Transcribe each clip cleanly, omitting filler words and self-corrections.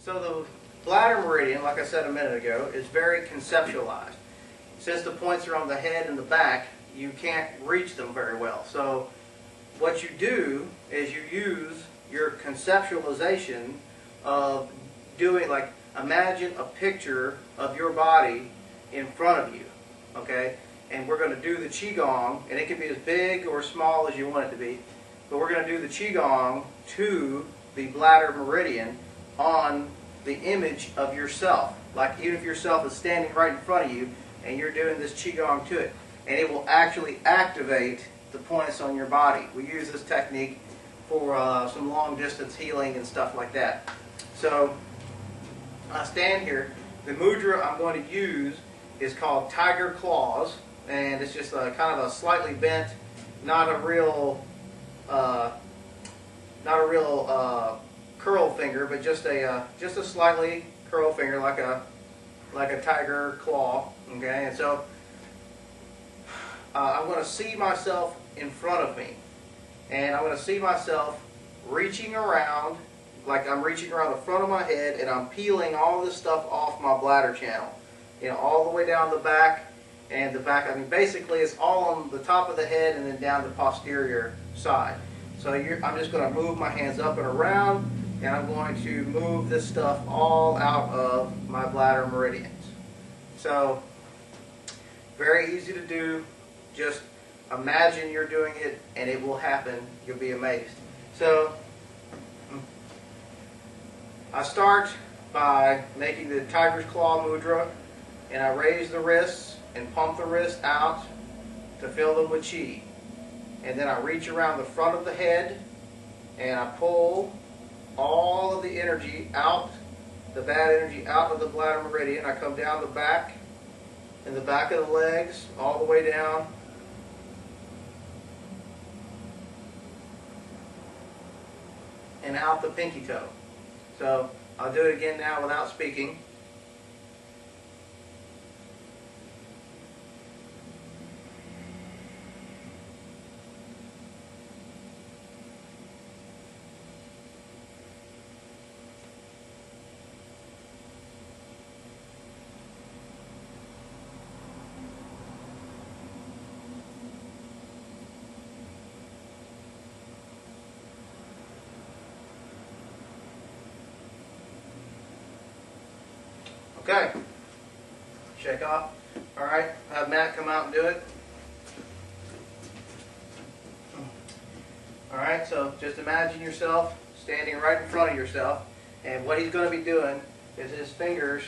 So the bladder meridian, like I said a minute ago, is very conceptualized. Since the points are on the head and the back, you can't reach them very well. So what you do is you use your conceptualization of doing, like, imagine a picture of your body in front of you, okay? And we're going to do the Qigong, and it can be as big or small as you want it to be, but we're going to do the Qigong to the bladder meridian on the image of yourself. Like, even if yourself is standing right in front of you and you're doing this Qigong to it, and it will actually activate the points on your body. We use this technique for some long distance healing and stuff like that. So I stand here. The mudra I'm going to use is called Tiger Claws, and it's just a kind of a slightly bent, not a real curl finger, but just a slightly curl finger, like a tiger claw. Okay, and so I'm going to see myself in front of me, and I'm going to see myself reaching around, like I'm reaching around the front of my head, and I'm peeling all this stuff off my bladder channel, you know, all the way down the back and the back. I mean, basically it's all on the top of the head and then down the posterior side. So I'm just going to move my hands up and around, and I'm going to move this stuff all out of my bladder meridians. So very easy to do. Just imagine you're doing it and it will happen. You'll be amazed. So I start by making the tiger's claw mudra, and I raise the wrists and pump the wrists out to fill them with qi. And then I reach around the front of the head and I pull all of the energy out, the bad energy out of the bladder meridian. I come down the back and the back of the legs all the way down. And out the pinky toe. So I'll do it again now without speaking. Okay, shake off. All right, have Matt come out and do it. All right, so just imagine yourself standing right in front of yourself, and what he's going to be doing is his fingers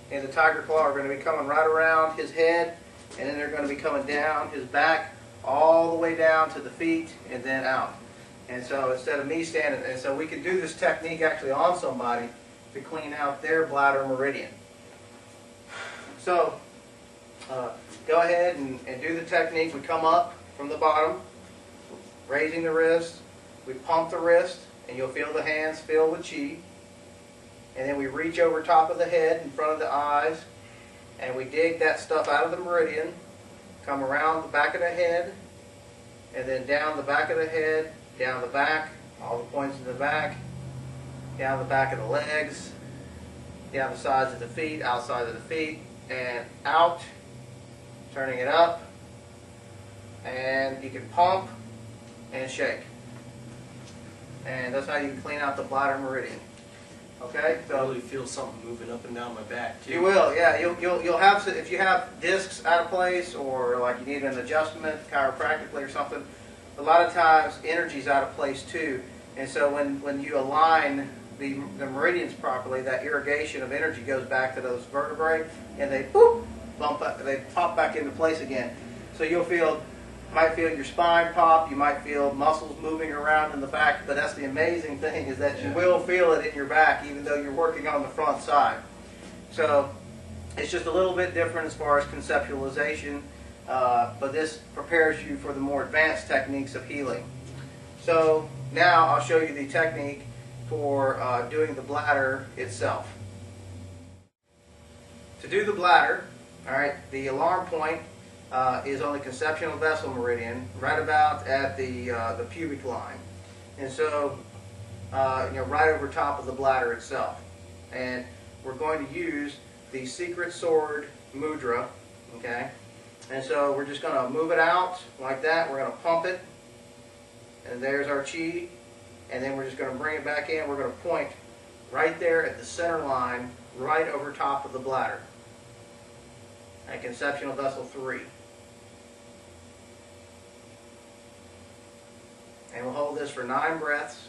in the tiger claw are going to be coming right around his head, and then they're going to be coming down his back all the way down to the feet and then out. And so instead of me standing, and so we can do this technique actually on somebody to clean out their bladder meridian. So go ahead and do the technique. We come up from the bottom, raising the wrist. We pump the wrist, and you'll feel the hands fill with qi. And then we reach over top of the head in front of the eyes, and we dig that stuff out of the meridian, come around the back of the head, and then down the back of the head, down the back, all the points in the back, down the back of the legs, down the sides of the feet, outside of the feet, and out, turning it up, and you can pump and shake. And that's how you can clean out the bladder meridian. Okay, so I really feel something moving up and down my back too. You will, yeah. You'll have to, if you have discs out of place, or like you need an adjustment chiropractically or something. A lot of times energy's out of place too, and so when you align the meridians properly, that irrigation of energy goes back to those vertebrae, and they boop, bump up, they pop back into place again. So you'll might feel your spine pop, you might feel muscles moving around in the back, but that's the amazing thing, is that you will feel it in your back even though you're working on the front side. So it's just a little bit different as far as conceptualization, but this prepares you for the more advanced techniques of healing. So now I'll show you the technique for doing the bladder itself. To do the bladder, all right, the alarm point is on the conceptional vessel meridian, right about at the pubic line, and so right over top of the bladder itself. And we're going to use the Secret Sword Mudra, okay? And so we're just going to move it out like that. We're going to pump it, and there's our chi. And then we're just going to bring it back in. We're going to point right there at the center line, right over top of the bladder, at conceptional vessel 3. And we'll hold this for 9 breaths.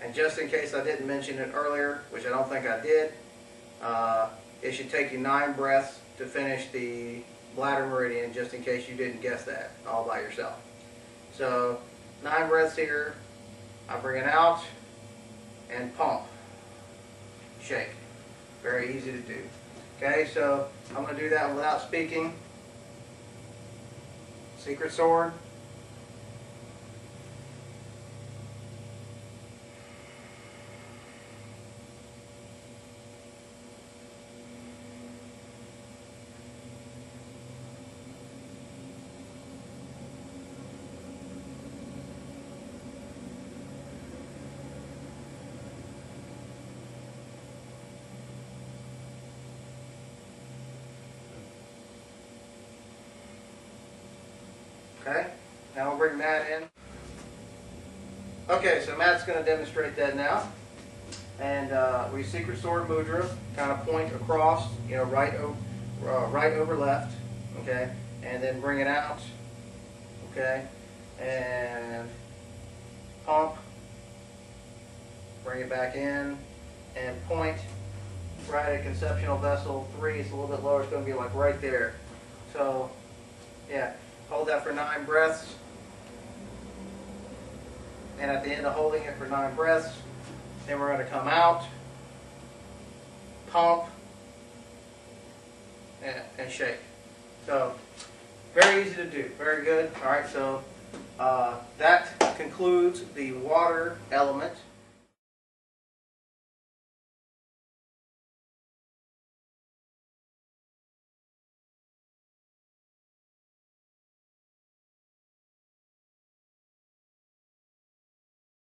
And just in case I didn't mention it earlier, which I don't think I did, it should take you 9 breaths to finish the bladder meridian, just in case you didn't guess that all by yourself. So 9 breaths here. I bring it out and pump. Shake. Very easy to do. Okay, so I'm going to do that without speaking. Secret Sword. Okay, now we'll bring Matt in. Okay, so Matt's going to demonstrate that now. And we Secret Sword Mudra, kind of point across, you know, right over left, okay, and then bring it out, okay, and pump, bring it back in, and point right at conceptional vessel 3. It's a little bit lower. It's going to be like right there. So, yeah. Hold that for 9 breaths. And at the end of holding it for 9 breaths, then we're going to come out, pump, and shake. So, very easy to do. Very good. All right, so that concludes the water element.